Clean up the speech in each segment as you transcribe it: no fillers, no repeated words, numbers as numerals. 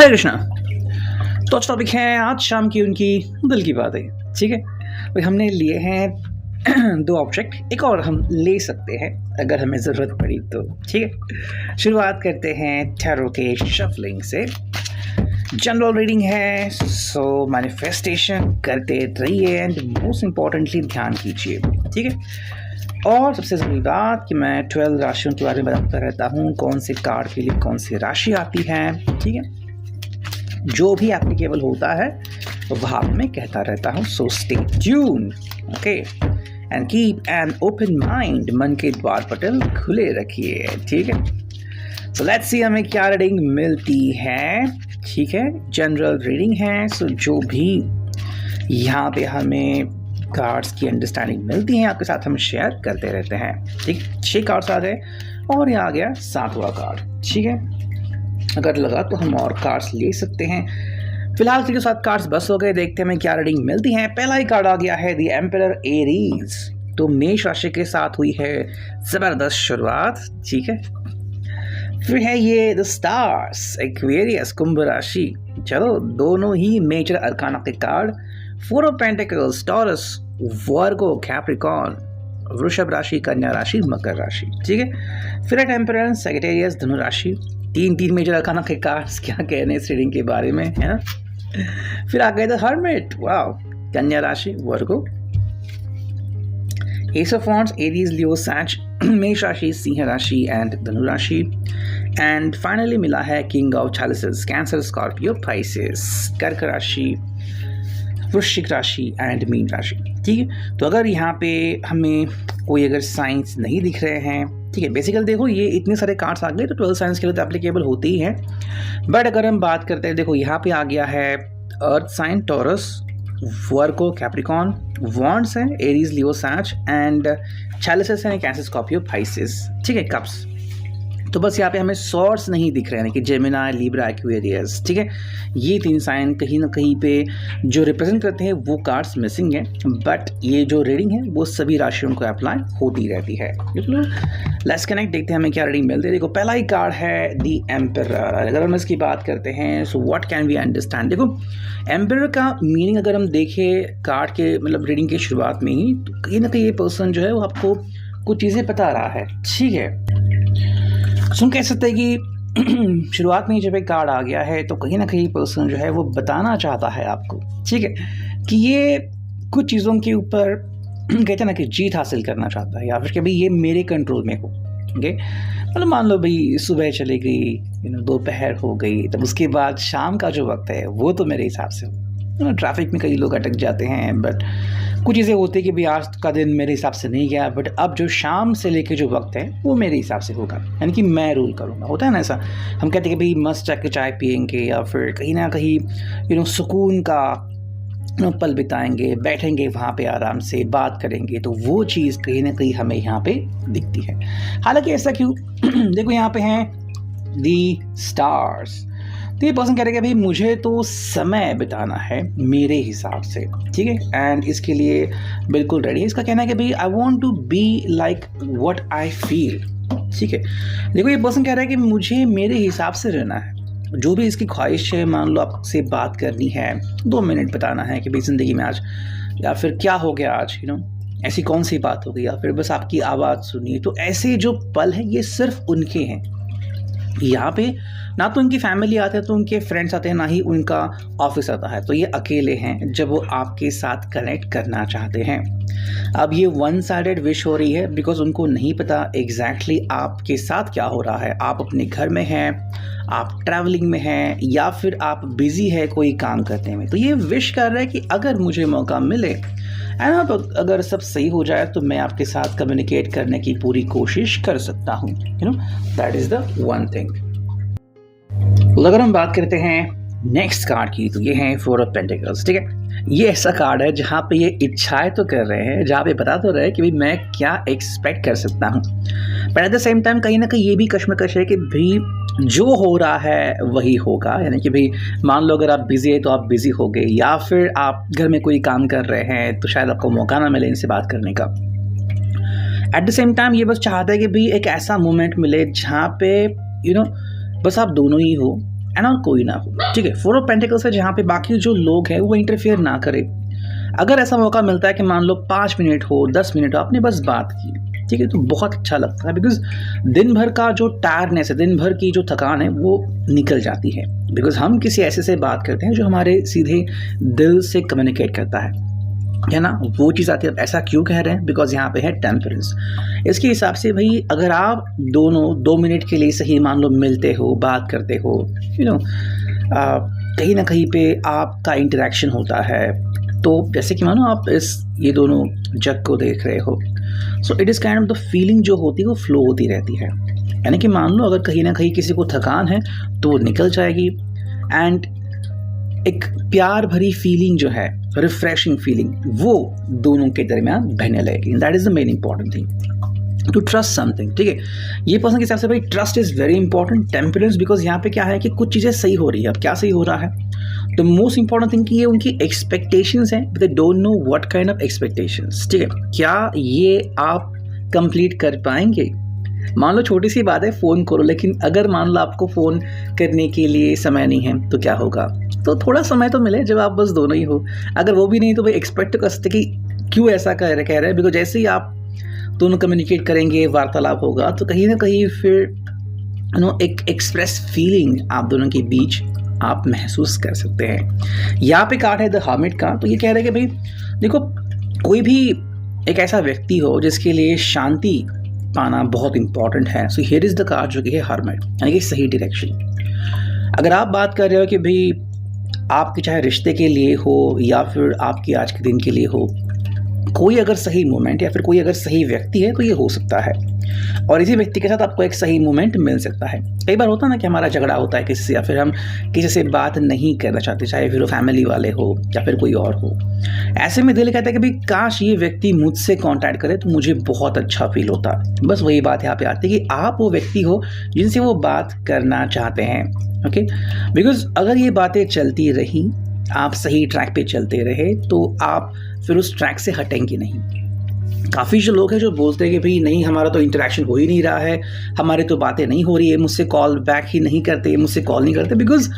हरे कृष्णा। तो आज टॉपिक है आज शाम की उनकी दिल की बातें। ठीक है भाई, हमने लिए हैं दो ऑब्जेक्ट, एक और हम ले सकते हैं अगर हमें ज़रूरत पड़ी तो। ठीक है, शुरुआत करते हैं टैरो के शफलिंग से। जनरल रीडिंग है, सो मैनिफेस्टेशन करते रहिए एंड मोस्ट इम्पॉर्टेंटली ध्यान कीजिए। ठीक है, और सबसे ज़रूरी बात कि मैं 12 राशियों के बारे में बताता रहता हूँ, कौन से कार्ड के लिए कौन सी राशि आती है। ठीक है, जो भी एप्लीकेबल होता है वह मैं कहता रहता हूँ, so stay tune, okay, and keep an open mind, मन के द्वार पटल खुले रखिए। ठीक है, सो लेट्स सी हमें क्या रीडिंग मिलती है। ठीक है, जनरल रीडिंग है, सो जो भी यहाँ पे हमें कार्ड्स की अंडरस्टैंडिंग मिलती है आपके साथ हम शेयर करते रहते हैं। ठीक, 6 कार्ड्स आ गए और यहाँ आ गया 7वां कार्ड। ठीक है, अगर लगा तो हम और कार्ड्स ले सकते हैं। फिलहाल के 7 कार्ड्स बस हो गए, देखते हैं हमें क्या रीडिंग मिलती है। पहला ही कार्ड आ गया है द एम्परर एरीज। तो मेष राशि के साथ हुई है जबरदस्त शुरुआत। ठीक है, फिर है ये द स्टार्स, एक्वेरियस, कुंभ राशि। चलो, दोनों ही मेजर अरकाना के card, 4 of pentacles, taurus, Virgo, Capricorn, वृषभ राशि, कन्या राशि, मकर राशि। ठीक है, फिर है टेम्परेंस, सैजिटेरियस, धनु राशि। 3 मेजर अरकाना के कार्ड्स, क्या कहने इस रीडिंग के बारे में, है ना। फिर आ गए द हर्मिट, वाओ, कन्या राशि, वर्गो, एस ऑफ वांड्स, एरीज, लियो, सैज, मेष राशि, सिंह राशि एंड धनु राशि। एंड फाइनली मिला है king of chalices, Cancer, Scorpio, Pisces, कर्क राशि, वृश्चिक राशि एंड मीन राशि। ठीक है, तो अगर यहाँ पे हमें कोई अगर साइंस नहीं दिख रहे हैं, ठीक है, बेसिकली देखो ये इतने सारे कार्ड्स आ गए तो 12 साइंस के लिए तो एप्लीकेबल होते ही हैं। बट अगर हम बात करते हैं, देखो यहाँ पे आ गया है अर्थ साइन, टॉरस, वर्गो, कैप्रिकॉर्न, वॉन्ड्स हैं, एरीज, लियो, सैज एंड चैलिसेस हैं, कैंसर, स्कॉर्पियो, पाइसेस। ठीक है, कप्स। तो बस यहाँ पे हमें सॉर्ड्स नहीं दिख रहे हैं कि जेमिनाई, लिब्रा, एक्वेरियस। ठीक है, ये 3 साइन कहीं ना कहीं पे जो रिप्रेजेंट करते हैं वो कार्ड्स मिसिंग है। बट ये जो रीडिंग है वो सभी राशियों को अप्लाई होती रहती है। लेट्स कनेक्ट, देखते हैं हमें क्या रीडिंग मिलती है। देखो, पहला ही कार्ड है द एम्परर। अगर हम इसकी बात करते हैं, so what can we understand. देखो, एम्परर का मीनिंग अगर हम देखें कार्ड के मतलब रीडिंग की शुरुआत में ही, तो कहीं ना कहीं ये पर्सन जो है वो आपको कुछ चीज़ें बता रहा है। ठीक है, हम कह सकते हैं कि शुरुआत में ही जब एक कार्ड आ गया है तो कहीं ना कहीं पर्सन जो है वो बताना चाहता है आपको, ठीक है, कि ये कुछ चीज़ों के ऊपर कहते हैं ना कि जीत हासिल करना चाहता है, या फिर कि भाई ये मेरे कंट्रोल में हो। ओके, मतलब मान लो भाई सुबह चली गई, दोपहर हो गई, तब उसके बाद शाम का जो वक्त है वो तो मेरे हिसाब से ट्रैफिक में कई लोग अटक जाते हैं, बट कुछ चीज़ें होती है कि भाई आज का दिन मेरे हिसाब से नहीं गया, बट अब जो शाम से लेके जो वक्त है वो मेरे हिसाब से होगा, यानी कि मैं रूल करूँगा। होता है ना ऐसा, हम कहते हैं कि भाई मस्त जाके चाय पियेंगे या फिर कहीं ना कहीं सुकून का पल बिताएंगे, बैठेंगे वहाँ पे आराम से बात करेंगे, तो वो चीज़ कहीं ना कहीं हमें यहाँ पे दिखती है। हालांकि ऐसा क्यों देखो, यहाँ पे हैं दी स्टार्स। तो ये पर्सन कह रहे हैं कि भाई मुझे तो समय बिताना है मेरे हिसाब से। ठीक है, एंड इसके लिए बिल्कुल रेडी है। इसका कहना है कि भाई I want to be like what I feel. ठीक है, देखो ये पर्सन कह रहा है कि मुझे मेरे हिसाब से रहना है, जो भी इसकी ख्वाहिश है। मान लो आपसे बात करनी है, 2 मिनट बताना है कि भाई ज़िंदगी में आज या फिर क्या हो गया आज, ऐसी कौन सी बात हो गई, या फिर बस आपकी आवाज़ सुनिए। तो ऐसे जो पल हैं ये सिर्फ उनके हैं। यहाँ पे ना तो उनकी फैमिली आते हैं, तो उनके फ्रेंड्स आते हैं, ना ही उनका ऑफिस आता है। तो ये अकेले हैं जब वो आपके साथ कनेक्ट करना चाहते हैं। अब ये 1 साइडेड विश हो रही है बिकॉज उनको नहीं पता एग्जैक्टली आपके साथ क्या हो रहा है। आप अपने घर में हैं, आप ट्रैवलिंग में हैं, या फिर आप बिजी है कोई काम करने में। तो ये विश कर रहा है कि अगर मुझे मौका मिले एंड अगर सब सही हो जाए तो मैं आपके साथ कम्युनिकेट करने की पूरी कोशिश कर सकता हूँ। That is the one thing. अगर हम बात करते हैं नेक्स्ट कार्ड की, तो ये है 4 ऑफ पेंटिकल्स। ठीक है, ये ऐसा कार्ड है जहाँ पे ये इच्छाएं तो कर रहे हैं, जहाँ पे बता तो रहे हैं कि भाई मैं क्या एक्सपेक्ट कर सकता हूँ, but at the same time कहीं ना कहीं ये भी कश्मकश है कि भाई जो हो रहा है वही होगा। यानी कि भाई मान लो अगर आप बिजी है तो आप बिजी हो गए, या फिर आप घर में कोई काम कर रहे हैं तो शायद आपको मौका ना मिले इनसे बात करने का। एट द सेम टाइम ये बस चाहता है कि भाई एक ऐसा मोमेंट मिले जहाँ पे बस आप दोनों ही हो, एंड और कोई ना हो, ठीक है। 4 ऑफ पेंटिकल्स है जहाँ पे बाकी जो लोग हैं वो इंटरफेयर ना करे। अगर ऐसा मौका मिलता है कि मान लो 5 मिनट हो, 10 मिनट हो, आपने बस बात की, ठीक है, तो बहुत अच्छा लगता है। बिकॉज दिन भर का जो टायर्डनेस है, दिन भर की जो थकान है वो निकल जाती है। बिकॉज हम किसी ऐसे से बात करते हैं जो हमारे सीधे दिल से कम्युनिकेट करता है ना, वो चीज़ आती है। अब ऐसा क्यों कह रहे हैं? बिकॉज यहाँ पे है टेम्परेंस। इसके हिसाब से भाई अगर आप दोनों 2 मिनट के लिए सही मान लो मिलते हो, बात करते हो, कहीं ना कहीं पे आपका इंटरेक्शन होता है, तो जैसे कि मानो आप ये दोनों जग को देख रहे हो, so it is kind of the feeling जो होती है वो फ्लो होती रहती है। यानी कि मान लो अगर कहीं ना कहीं किसी को थकान है तो वो निकल जाएगी, एंड एक प्यार भरी फीलिंग जो है, रिफ्रेशिंग फीलिंग, वो दोनों के दरमियान बहने लगेगी। That is the main important thing, to trust something, ठीक है। ये पर्सन के हिसाब से भाई trust is very important. Temperance, because यहाँ पे क्या है कि कुछ चीज़ें सही हो रही है। अब क्या सही हो रहा है? तो मोस्ट इंपॉर्टेंट थिंग कि ये उनकी एक्सपेक्टेशंस हैं, they don't know what kind of expectations, ठीक है। क्या ये आप कंप्लीट कर पाएंगे? मान लो छोटी सी बात है, फ़ोन करो, लेकिन अगर मान लो आपको फ़ोन करने के लिए समय नहीं है तो क्या होगा? तो थोड़ा समय तो मिले जब आप बस दोनों ही हो। अगर वो भी नहीं तो भाई एक्सपेक्ट कर सकते कि क्यों ऐसा कह रहे हैं, बिकॉज जैसे ही आप दोनों कम्युनिकेट करेंगे, वार्तालाप होगा, तो कहीं ना कहीं फिर एक एक्सप्रेस फीलिंग आप दोनों के बीच आप महसूस कर सकते हैं। यहाँ पे कार्ड है द हर्मिट का, तो ये कह रहे हैं कि भाई देखो, कोई भी एक ऐसा व्यक्ति हो जिसके लिए शांति पाना बहुत इंपॉर्टेंट है। So here is the card जो कि है हर्मिट, यानी कि सही डायरेक्शन। अगर आप बात कर रहे हो कि भाई आपके चाहे रिश्ते के लिए हो या फिर आपके आज के दिन के लिए हो, कोई अगर सही मोमेंट या फिर कोई अगर सही व्यक्ति है तो ये हो सकता है, और इसी व्यक्ति के साथ आपको एक सही मोमेंट मिल सकता है। कई बार होता है ना कि हमारा झगड़ा होता है किसी से, या फिर हम किसी से बात नहीं करना चाहते, चाहे फिर वो फैमिली वाले हो या फिर कोई और हो। ऐसे में दिल कहता है कि भाई काश ये व्यक्ति मुझसे कांटेक्ट करे तो मुझे बहुत अच्छा फील होता। बस वही बात यहाँ पे आती है कि आप वो व्यक्ति हो जिनसे वो बात करना चाहते हैं, ओके। बिकॉज अगर ये बातें चलती रही, आप सही ट्रैक पे चलते रहे, तो आप फिर उस ट्रैक से हटेंगे नहीं। काफ़ी जो लोग हैं जो बोलते हैं कि भाई नहीं, हमारा तो इंटरेक्शन हो ही नहीं रहा है, हमारी तो बातें नहीं हो रही है, मुझसे कॉल बैक ही नहीं करते, मुझसे कॉल नहीं करते, बिकॉज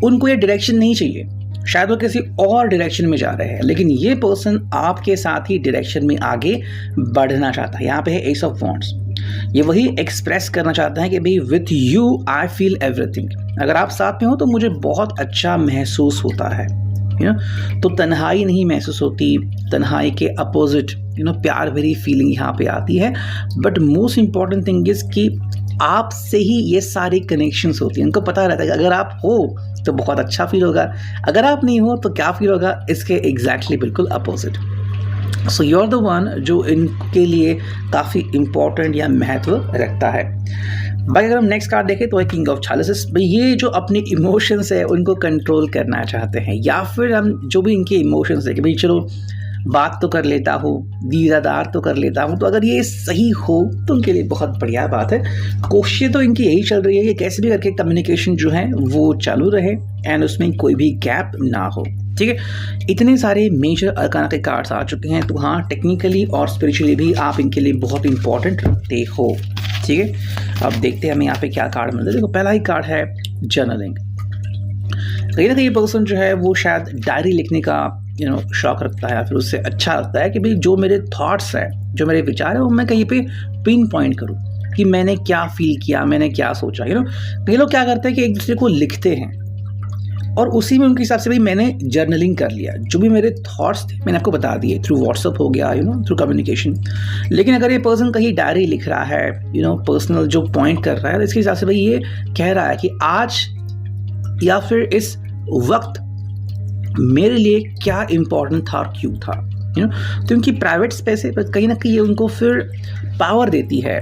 उनको ये डायरेक्शन नहीं चाहिए। शायद वो किसी और डायरेक्शन में जा रहे हैं, लेकिन ये पर्सन आपके साथ ही डायरेक्शन में आगे बढ़ना चाहता है। यहाँ पे है एस ऑफ वॉन्ड्स, ये वही एक्सप्रेस करना चाहता है कि भाई with you I feel everything. अगर आप साथ में हो तो मुझे बहुत अच्छा महसूस होता है, तो तन्हाई नहीं महसूस होती, तन्हाई के अपोजिट प्यार भरी फीलिंग यहाँ पे आती है। But most important thing is कि आपसे ही ये सारी कनेक्शंस होती हैं। उनको पता रहता है कि अगर आप हो तो बहुत अच्छा फील होगा, अगर आप नहीं हो तो क्या फील होगा, इसके एग्जैक्टली बिल्कुल opposite. So you are the one जो इनके लिए काफ़ी इम्पोर्टेंट या महत्व रखता है। भाई अगर हम नेक्स्ट कार्ड देखें तो है किंग ऑफ चैलिसेस। भाई ये जो अपने इमोशंस है उनको कंट्रोल करना चाहते हैं, या फिर हम जो भी इनके इमोशंस है कि भाई चलो बात तो कर लेता हूँ, दीदार तो कर लेता हूँ, तो अगर ये सही हो तो उनके लिए बहुत बढ़िया बात है। कोशिश तो इनकी यही चल रही है कि कैसे भी करके कम्युनिकेशन जो है वो चालू रहे एंड उसमें कोई भी गैप ना हो, ठीक है। इतने सारे मेजर अरकाना के कार्ड्स आ चुके हैं, तो हाँ टेक्निकली और स्पिरिचुअली भी आप इनके लिए बहुत इंपॉर्टेंट रखते हो, ठीक है। अब देखते हैं हमें यहाँ पे क्या कार्ड मिलता है। देखो पहला ही कार्ड है जर्नलिंग। कहीं ना कहीं पर्सन जो है वो शायद डायरी लिखने का शौक रखता है, या फिर उससे अच्छा लगता है कि भाई जो मेरे थॉट्स हैं, जो मेरे विचार है, वो मैं कहीं पे पिन पॉइंट करूँ कि मैंने क्या फील किया, मैंने क्या सोचा। कई लोग क्या करते हैं कि एक दूसरे को लिखते हैं और उसी में उनके हिसाब से भाई मैंने जर्नलिंग कर लिया, जो भी मेरे थॉट्स थे मैंने आपको बता दिए थ्रू व्हाट्सअप हो गया, थ्रू कम्युनिकेशन। लेकिन अगर ये पर्सन कहीं डायरी लिख रहा है, पर्सनल जो पॉइंट कर रहा है, तो इसके हिसाब से भाई ये कह रहा है कि आज या फिर इस वक्त मेरे लिए क्या इम्पोर्टेंट था और क्यों था। तो उनकी प्राइवेट स्पेस है, पर कहीं ना कहीं ये उनको फिर पावर देती है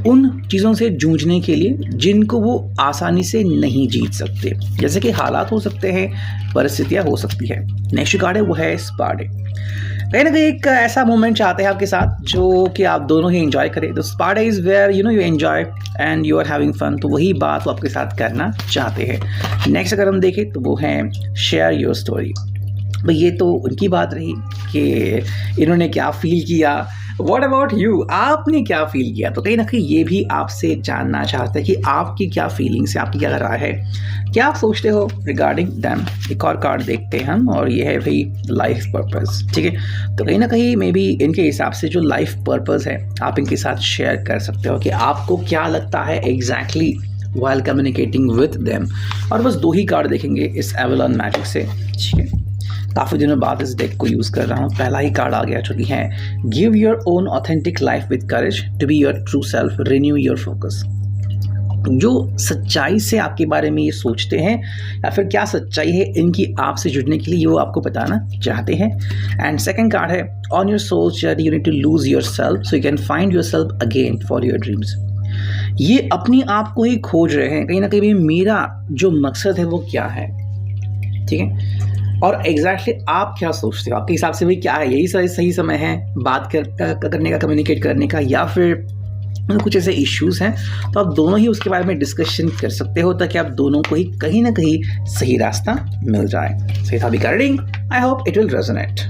उन चीज़ों से जूझने के लिए जिनको वो आसानी से नहीं जीत सकते। जैसे कि हालात हो सकते हैं, परिस्थितियाँ हो सकती है। नेक्स्ट कार्ड है वो है स्पार्डे। कहीं ना कहीं एक ऐसा मोमेंट चाहते हैं आपके साथ जो कि आप दोनों ही एंजॉय करें। तो स्पार्डे is where you enjoy and you are having fun, तो वही बात वो आपके साथ करना चाहते हैं। नेक्स्ट अगर हम देखें तो वो है शेयर योर स्टोरी। भाई ये तो उनकी बात रही कि इन्होंने क्या फील किया व्हाट अबाउट यू, आपने क्या फील किया? तो कहीं ना कहीं ये भी आपसे जानना चाहता है कि आपकी क्या फीलिंग्स है, आपकी क्या राय है, क्या आप सोचते हो रिगार्डिंग दैम। एक और कार्ड देखते हैं हम, और ये है भाई लाइफ पर्पस। ठीक है, तो कहीं ना कहीं मे बी इनके हिसाब से जो लाइफ पर्पस है आप इनके साथ शेयर कर सकते हो कि आपको क्या लगता है exactly while communicating with them। और बस 2 ही कार्ड देखेंगे इस एवलॉन मैजिक से। ठीक है, काफ़ी दिनों बाद इस डेक को यूज़ कर रहा हूँ। पहला ही कार्ड आ गया जो कि है give your own authentic life with courage to be your true self, renew your focus. जो सच्चाई से आपके बारे में ये सोचते हैं या फिर क्या सच्चाई है इनकी आपसे जुड़ने के लिए, ये वो आपको बताना चाहते हैं। एंड सेकंड कार्ड है on your soul journey you need to lose yourself so you can find yourself again for your dreams. ये अपने आप को ही खोज रहे हैं कहीं ना कहीं, मेरा जो मकसद है वो क्या है। ठीक है, और एग्जैक्टली आप क्या सोचते हो, आपके हिसाब से भाई क्या है, यही सही समय है बात करने का, कम्युनिकेट करने का, या फिर कुछ ऐसे इश्यूज हैं। तो आप दोनों ही उसके बारे में डिस्कशन कर सकते हो ताकि आप दोनों को ही कहीं ना कहीं सही रास्ता मिल जाए। सही था भी carding, I hope it will resonate.